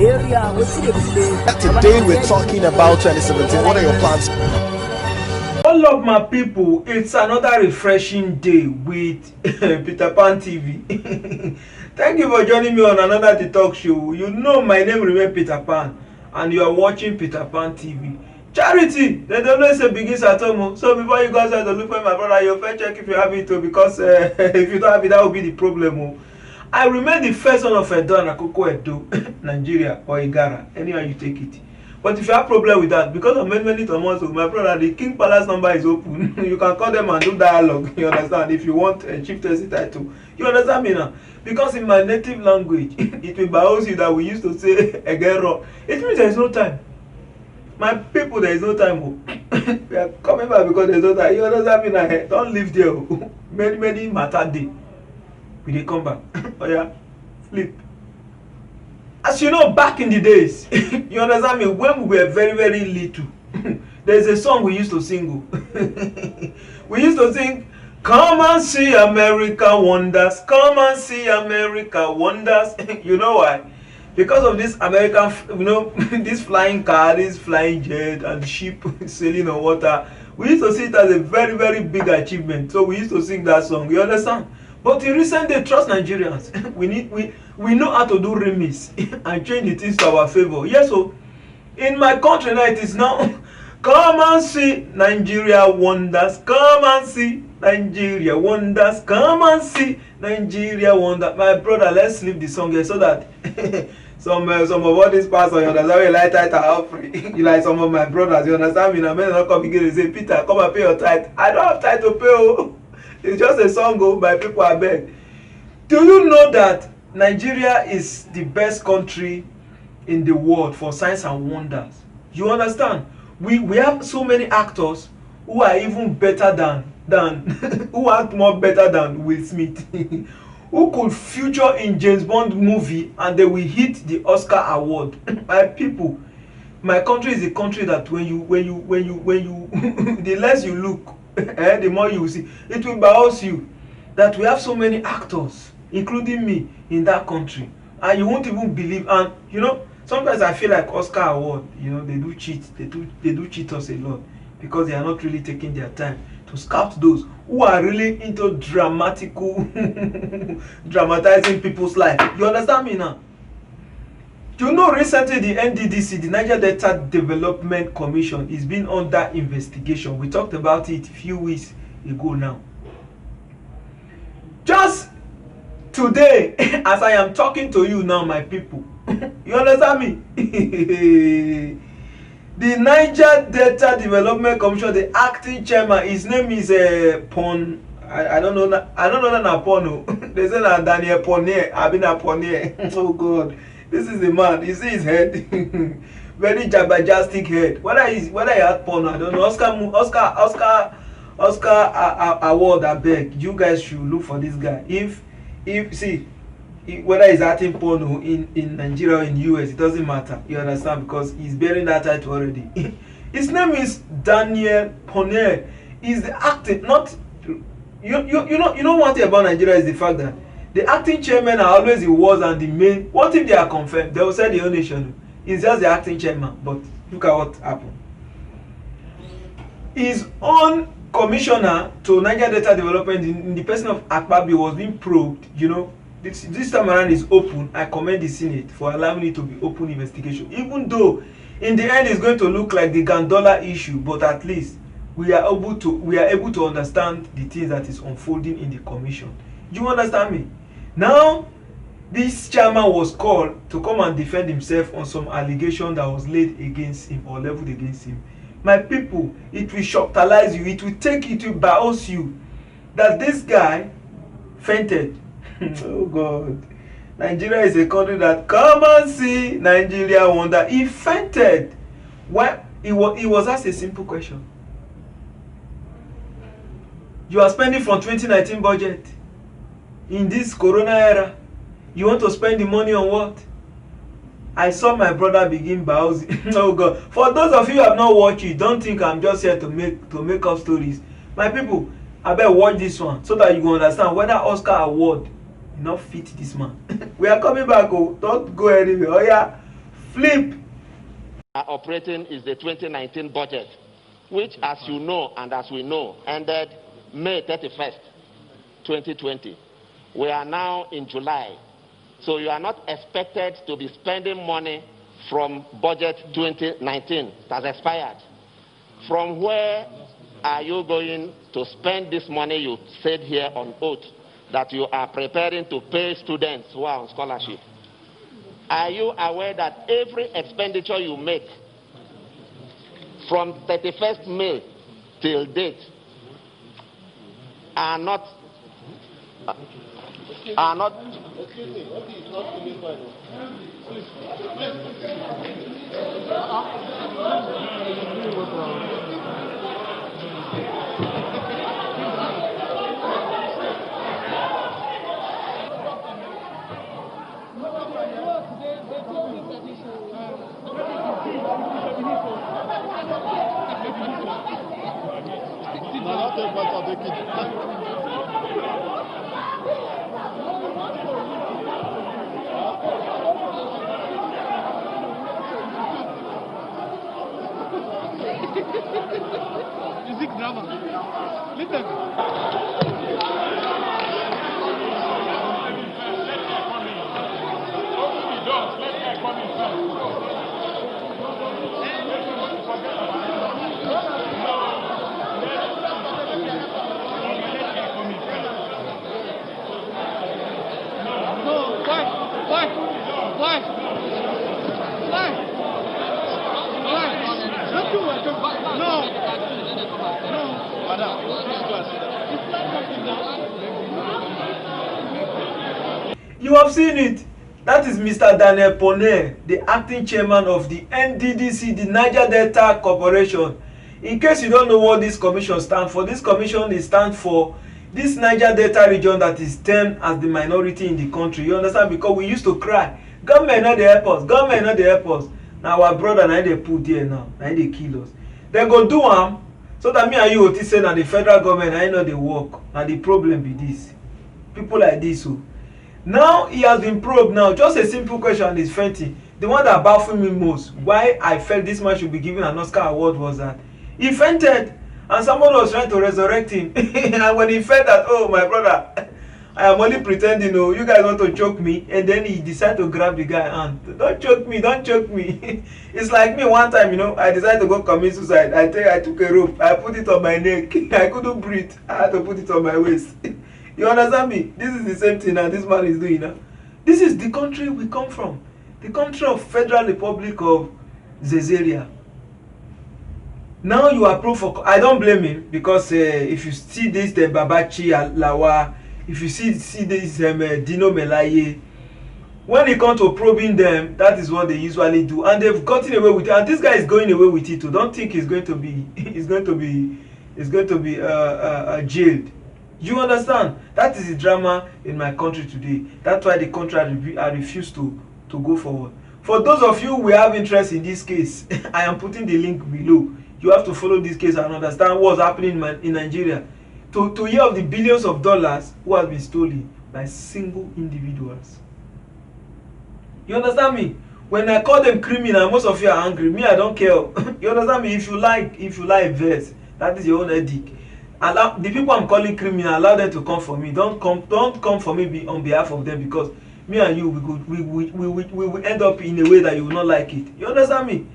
area. Today we're talking about 2017. What are your plans? All of my people, it's another refreshing day with Peter Pan TV. Thank you for joining me on another TikTok show. You know my name remains Peter Pan and you are watching Peter Pan TV. Charity, they don't always say begins at home. So before you guys have to look for my brother, you first check if you have it too, because if you don't have it, that will be the problem. I remain the first son of Edo and Akoko Edo, Nigeria or Igara, anywhere you take it. But if you have problem with that, because of many Thomas, my brother, the King Palace number is open. You can call them and do dialogue. You understand? If you want a chieftaincy title, you understand me now? Because in my native language, it will bows you that we used to say Egero. It means there is no time. My people, there is no time. We are coming back because there is no time. You understand me now? Don't live there. Many matter day. We dey come back. Oh yeah, flip. As you know, back in the days, you understand me, when we were very little, there's a song we used to sing. We used to sing, come and see America wonders, come and see America wonders. You know why? Because of this American, this flying car, this flying jet and ship sailing on water, we used to see it as a very big achievement. So we used to sing that song. You understand? But in recent days, trust Nigerians. we know how to do remix and change the things to our favor. Yes, so in my country now it is now come and see Nigeria wonders. Come and see Nigeria wonders. Come and see Nigeria wonders. My brother, let's leave the song here so that some of all these pastors, you understand, you like tithe offering. You like some of my brothers, you understand me now. Men not come again and say, Peter, come and pay your tithe. I don't have tithe to pay. Oh. It's just a song by people I beg. Do you know that Nigeria is the best country in the world for signs and wonders? You understand? We have so many actors who are even better than who act more better than Will Smith. Who could feature in James Bond movie and they will hit the Oscar award. My people, my country is a country that when you the less you look, the more you will see. It will bounce you that we have so many actors, including me, in that country, and you won't even believe. And sometimes I feel like Oscar award, they do cheat. They do cheat us a lot because they are not really taking their time to scout those who are really into dramatizing people's life. You understand me now? Recently the NDDC, the Niger Delta Development Commission, is being under investigation. We talked about it a few weeks ago now. Just today, as I am talking to you now, my people, you understand me? The Niger Delta Development Commission, the acting chairman, his name is Pon. I don't know that Napono. They say that Daniel Ponier. I've been a Ponier. Oh God. This is the man. You see his head, very jabberjastic head. Whether he had porn, I don't know. Oscar award. I beg you guys should look for this guy. If whether he's acting porn in Nigeria or in US, it doesn't matter. You understand, because he's bearing that title already. His name is Daniel Ponier. He's the acting, not you know one thing about Nigeria is the fact that the acting chairman are always the worst and the main. What if they are confirmed? They will say the whole nation is just the acting chairman. But look at what happened. His own commissioner to Niger Delta Development in the person of Akpabio was being probed. This time around is open. I commend the Senate for allowing it to be open investigation. Even though in the end it's going to look like the Gandola issue, but at least we are able to understand the things that is unfolding in the commission. You understand me? Now, this chairman was called to come and defend himself on some allegation that was laid against him or leveled against him. My people, it will shocktalize you. It will bounce you that this guy fainted. Oh God. Nigeria is a country that come and see Nigeria wonder. He fainted. Why? He was asked a simple question. You are spending from 2019 budget. In this corona era, you want to spend the money on what? I saw my brother begin bowsing. Oh God. For those of you who have not watched it, don't think I'm just here to make up stories. My people, I better watch this one so that you can understand whether Oscar award not fit this man. We are coming back. Oh, don't go anywhere. Oh yeah, Flip. Operating is the 2019 budget, which, as you know and as we know, ended May 31st, 2020. We are now in July, so you are not expected to be spending money from budget 2019 that has expired. From where are you going to spend this money you said here on oath that you are preparing to pay students who are on scholarship? Are you aware that every expenditure you make from 31st May till date are not Excuse me, what is not coming by Music drama. Listen. You have seen it. That is Mr. Daniel Poneh, the acting chairman of the NDDC, the Niger Delta Corporation. In case you don't know what this commission stands for, this commission stands for this Niger Delta region that is termed as the minority in the country. You understand? Because we used to cry, government not the help us, government not the help us. Now our brother now they put there now, now they kill us. They go do am so that me and you will say that the federal government I know they work. And the problem be this. People like this who. Now he has been probed now. Just a simple question is Fenty. The one that baffled me most, why I felt this man should be given an Oscar award was that he fainted and someone was trying to resurrect him. And when he felt that, oh my brother, I am only pretending, oh, you guys want to choke me, and then he decided to grab the guy and don't choke me, don't choke me. It's like me one time, you know, I decided to go commit suicide. I took a rope, I put it on my neck. I couldn't breathe. I had to put it on my waist. You understand me? This is the same thing that this man is doing now. This is the country we come from. The country of Federal Republic of Zezeria. Now you are proof for. I don't blame him because if you see this, the Babachi Lawa, if you see this Dino Melaye, when it comes to probing them, that is what they usually do, and they've gotten away with it. And this guy is going away with it too. Don't think he's going to be, jailed. You understand? That is the drama in my country today. That's why the country I refuse to go forward. For those of you who have interest in this case, I am putting the link below. You have to follow this case and understand what's happening in Nigeria. To hear of the billions of dollars who have been stolen by single individuals. You understand me? When I call them criminal, most of you are angry. Me, I don't care. You understand me? If you like verse, that is your own edict. Allow the people I'm calling criminal, allow them to come for me. Don't come for me on behalf of them, because me and you we will end up in a way that you will not like it. You understand me?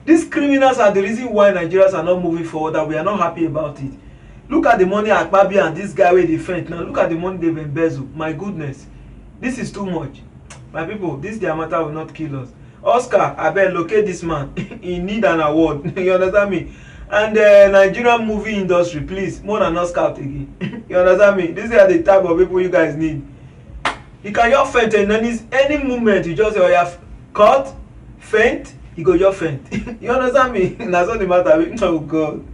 These criminals are the reason why Nigerians are not moving forward, that we are not happy about it. Look at the money Akpabio and this guy where they faint now. Look at the money they've embezzled. My goodness, this is too much. My people, this their matter will not kill us. Oscar, I better locate this man. He need an award. You understand me? And the Nigerian movie industry, please, more than Oscar again. You understand me? These are the type of people you guys need. You can just faint in any moment. You just say, oh, you have cut, faint, you go just faint. You understand me? That's not the matter. Oh God,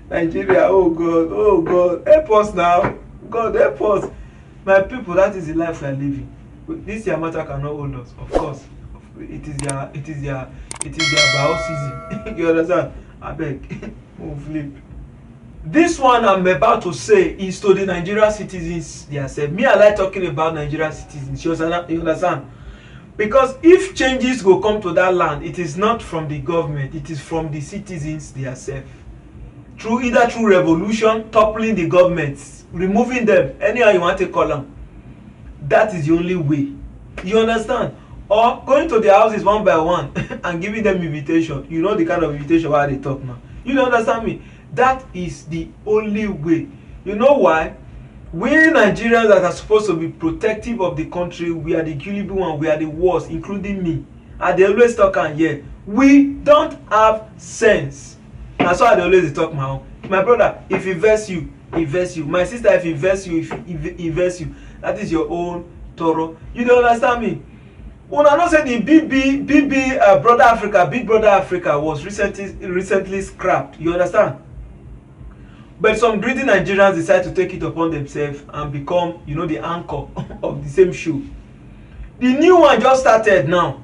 Nigeria. Oh God, oh God, help us now. God help us, my people. That is the life we are living. This year matter cannot hold us. Of course, it is their bioseason. You understand? I beg, move flip. This one I'm about to say is to the Nigerian citizens themselves. Me, I like talking about Nigerian citizens. You understand? Because if changes go come to that land, it is not from the government, it is from the citizens themselves. Either through revolution, toppling the governments, removing them, anyhow you want to call them. That is the only way. You understand? Or going to their houses one by one and giving them invitation. You know the kind of invitation why they talk now. You don't understand me? That is the only way. You know why? We Nigerians that are supposed to be protective of the country, we are the gullible one, we are the worst, including me. And they always talk and yeah, we don't have sense. That's why they always talk my own. My brother, if he vex you, he vex you. My sister, if he vex you, if he vex you, that is your own Toro. You don't understand me? When I know say the BB Brother Africa, Big Brother Africa was recently scrapped. You understand? But some greedy Nigerians decide to take it upon themselves and become, you know, the anchor of the same show. The new one just started now.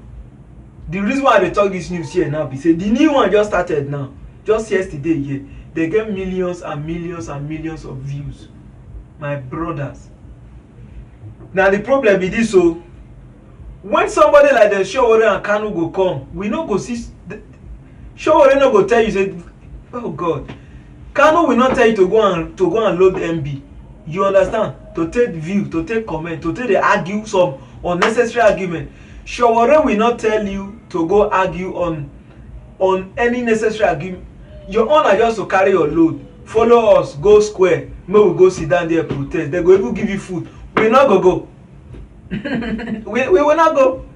The reason why they talk this news here now be say the new one just started now. Just yesterday here, they get millions and millions and millions of views. My brothers. Now the problem be this, so when somebody like the Showore and Kanu go come, we no go see. Showore no go tell you say, oh God. Kanu will not tell you to go and load MB. You understand? To take view, to take comment, to take the argue some unnecessary argument. Showore will not tell you to go argue on any necessary argument. Your own are just to carry your load. Follow us, go square. May we go sit down there protest. They go even give you food. We not go. we will not go.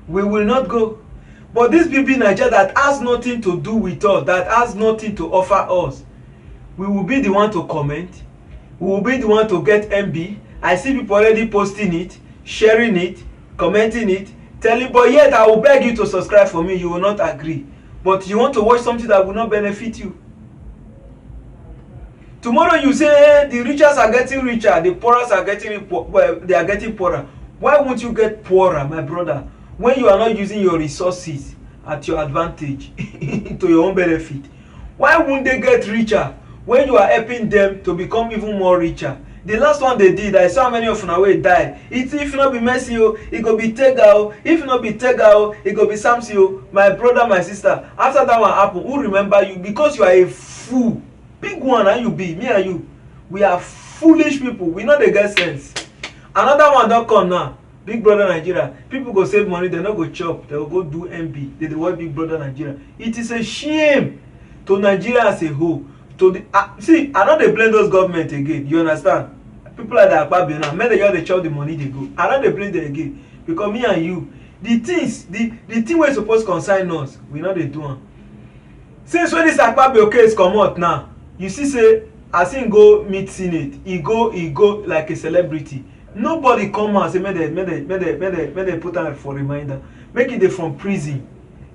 We will not go. But this BB Nigeria that has nothing to do with us, that has nothing to offer us, we will be the one to comment. We will be the one to get MB. I see people already posting it, sharing it, commenting it, telling, but yet I will beg you to subscribe for me. You will not agree. But you want to watch something that will not benefit you. Tomorrow you say the richers are getting richer, the poorers are getting they are getting poorer. Why won't you get poorer, my brother, when you are not using your resources at your advantage to your own benefit? Why won't they get richer when you are helping them to become even more richer? The last one they did, I saw many of them away died. If not be Messi, it go be Tega. If not be Tega, it go be Samsi. My brother, my sister. After that one happen, who remember you? Because you are a fool. Big one, and you be me and you. We are foolish people. We know they get sense. Another one don't come now. Big Brother Nigeria. People go save money. They not go chop. They will go do MB. They want Big Brother Nigeria. It is a shame to Nigeria as a whole. To the see, I know they blame those government again. You understand? People like that Akpabio now, men they just they chop the money they go. I know they blame them again because me and you, the thing we're supposed to consign us, we know they do them. Since when this Akpabio case come out now, you see say as him go meet Senate, he go like a celebrity. Nobody come out say make they put am for reminder. Make it they from prison.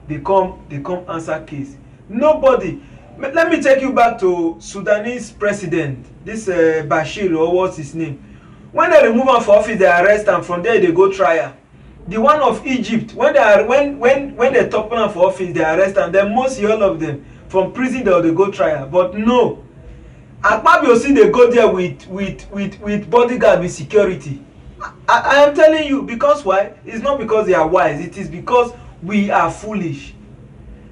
They come answer case. Nobody. Let me take you back to Sudanese president, this Bashir, or what's his name. When they remove him for office, they arrest him. From there, they go trial. The one of Egypt, when they topple him for office, they arrest him. Then mostly all of them from prison they go trial. But no, Akpabio see they go there with bodyguard, with security. I am telling you, because why? It's not because they are wise. It is because we are foolish.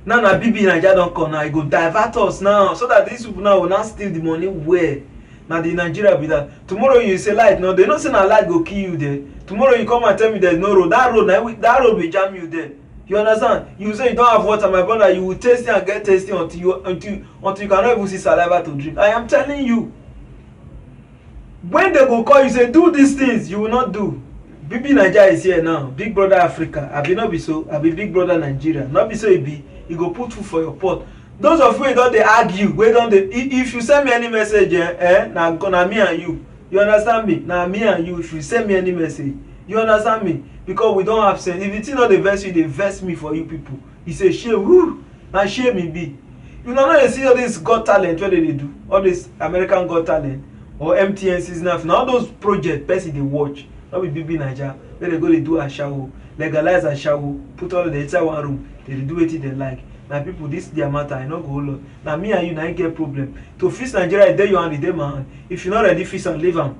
Now BB Nigeria don't come now, it go divert us now, so that these people now will not steal the money where. Now the Nigeria be that. Tomorrow you say light, no, they don't say na light go kill you there. Tomorrow you come and tell me there's no road. That road will jam you there. You understand? You say you don't have water, my brother, you will taste it and get tasty until you cannot even see saliva to drink. I am telling you. When they go call you say do these things, you will not do. BB Nigeria is here now. Big Brother Africa. I be not be so. I be Big Brother Nigeria. Not be so it be. You go put food for your pot. Those of you don't they argue, we don't they, if you send me any message, now me and you. You understand me? Now me and you, if you send me any message, you understand me? Because we don't have sense. If it's not the verse you, they verse me for you people. He say shame, woo, and shame me be. You know they see all this Got Talent, what they do? All this American Got Talent or MTN season of now those projects, person they watch. Not be BB Nigeria, where they go they do a shower, legalize a shower, put all the inside one room. They do it they like. Now people, this is their matter. I not go lot. Now me and you now get problem. To fix Nigeria, there you and the day man. If you're not ready, fix and leave them.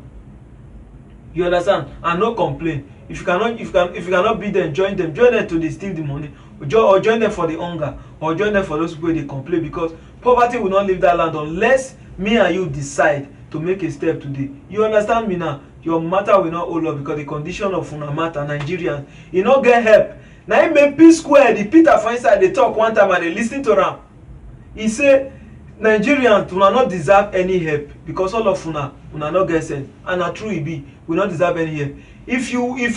You understand? And no complain. If you cannot beat them, join them to dey steal the money, or join them for the hunger, or join them for those people wey dey complain, because poverty will not leave that land unless me and you decide to make a step today. You understand me now? Your matter will not hold up, because the condition of una matter, Nigerians, e no get help. Na im make P-Square, the Peter for inside dey talk one time and dey lis ten to am. He say Nigerians una no deserve any help, because all of una no get sense, and na true e be. We no deserve any help. If you be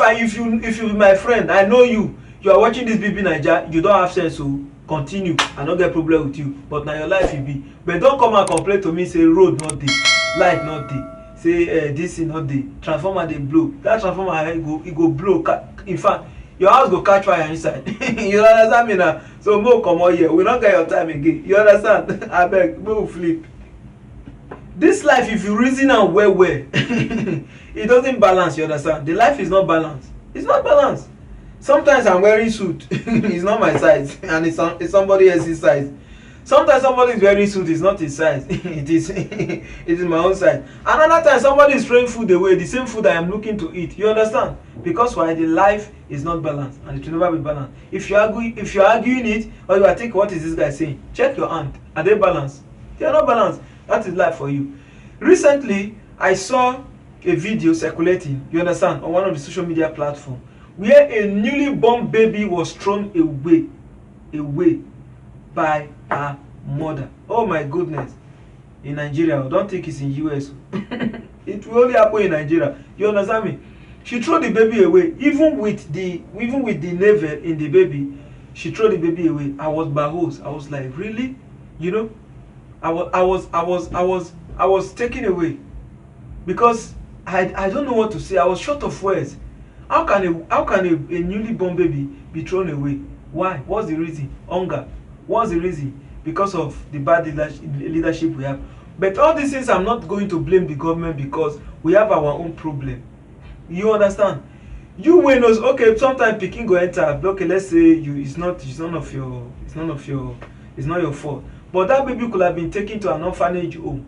my friend, I know you are watching this BB Naija, you don't have sense, so continue, I no get problem with you, but na your life e be. But don't come and complain to me say road not dey, light not dey, say this thing not dey, transformer dey blow. That transformer e go blow. In fact, your house go catch fire inside. You understand me now? So mo comot here, we no get your time again. You understand? Abeg, mo flip. This life, if you reason am well, it doesn't balance. You understand? The life is not balanced. It's not balanced. Sometimes I'm wearing suit. It's not my size, and it's somebody else's size. Sometimes somebody is wearing suit, it's not his size. It is my own size. Another time somebody is throwing food away, the same food I am looking to eat. You understand? Because why? The life is not balanced, and it will never be balanced. If you're arguing it, or you are thinking, what is this guy saying? Check your hand. Are they balanced? They are not balanced. That is life for you. Recently, I saw a video circulating, you understand, on one of the social media platforms, where a newly born baby was thrown away by her mother. Oh my goodness. In Nigeria, I don't think it's in US. It will only happen in Nigeria. You understand me? She threw the baby away, even with the navel in the baby. She threw the baby away. I was baffled. I was like, really? You know, I was taken away, because I don't know what to say. I was short of words. How can a newly born baby be thrown away? Why? What's the reason? Hunger. What's the reason? Because of the bad leadership we have. But all these things, I'm not going to blame the government, because we have our own problem. You understand? You will know. Okay, sometimes Pikin go enter. Okay, let's say it's not your fault. But that baby could have been taken to an orphanage home.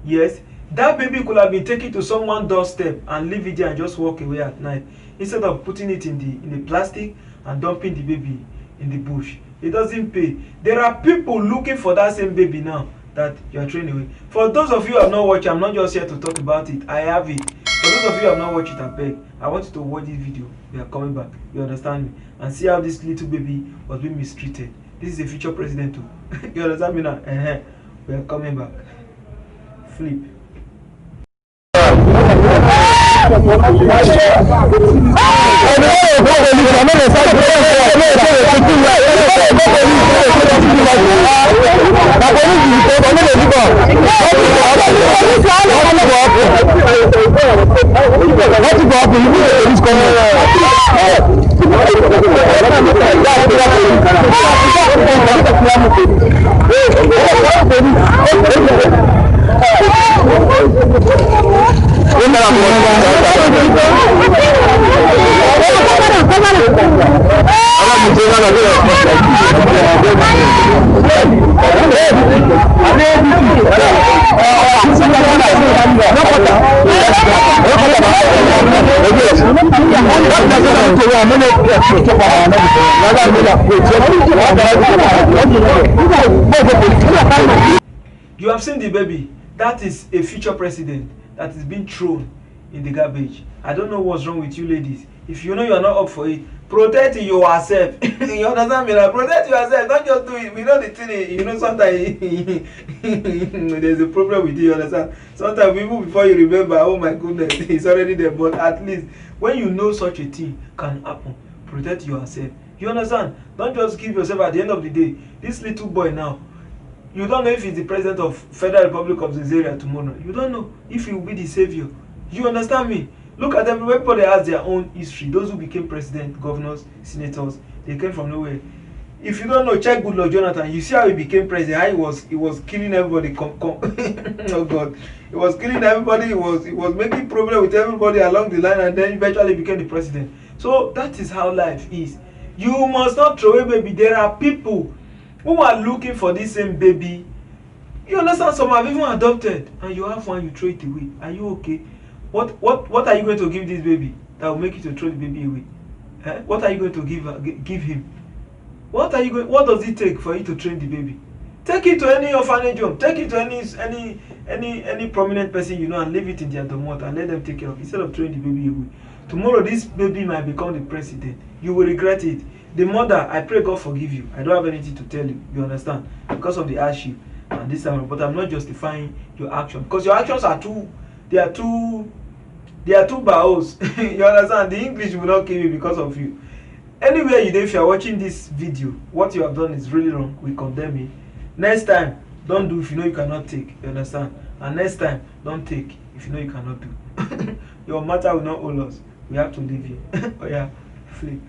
Yes, that baby could have been taken to someone's doorstep and leave it there and just walk away at night, instead of putting it in the plastic and dumping the baby in the bush. It doesn't pay. There are people looking for that same baby now that you are throwing away. For those of you who have not watched, I'm not just here to talk about it. I have it. For those of you who have not watched it, I beg, I want you to watch this video. We are coming back. You understand me? And see how this little baby was being mistreated. This is a future president too. You understand me now? We are coming back. Flip. You have seen the baby. That is a future president that is being thrown in the garbage. I don't know what's wrong with you ladies. If you know you are not up for it, protect yourself. You understand me now? Protect yourself. Don't just do it. We know the thing. You know, sometimes there's a problem with you. You understand? Sometimes even before you remember, oh my goodness, it's already there. But at least when you know such a thing can happen, protect yourself. You understand? Don't just give yourself at the end of the day. This little boy now, you don't know if he's the president of Federal Republic of Nigeria tomorrow. You don't know if he will be the savior. You understand me? Look at them. Everybody has their own history. Those who became president, governors, senators, they came from nowhere. If you don't know, check Goodluck Jonathan. You see how he became president. How he was killing everybody. Oh God, he was killing everybody. He was making problem with everybody along the line, and then eventually became the president. So that is how life is. You must not throw away baby. There are people who are looking for this same baby. You understand? Some have even adopted, and you have one, you throw it away. Are you okay? What are you going to give this baby that will make you to throw the baby away? What are you going to give him? What does it take for you to train the baby? Take it to any orphanage home. Take it to any prominent person you know and leave it in their domot and let them take care of it instead of throwing the baby away. Tomorrow this baby might become the president. You will regret it. The mother, I pray God forgive you. I don't have anything to tell you. You understand? Because of the hardship and this time, but I'm not justifying your action because your actions are too baos. You understand? The English will not kill you because of you. Anywhere you do, if you are watching this video, what you have done is really wrong. We condemn it. Next time, don't do if you know you cannot take. You understand? And next time, don't take if you know you cannot do. Your matter will not hold us. We have to leave here. Oh yeah, flip.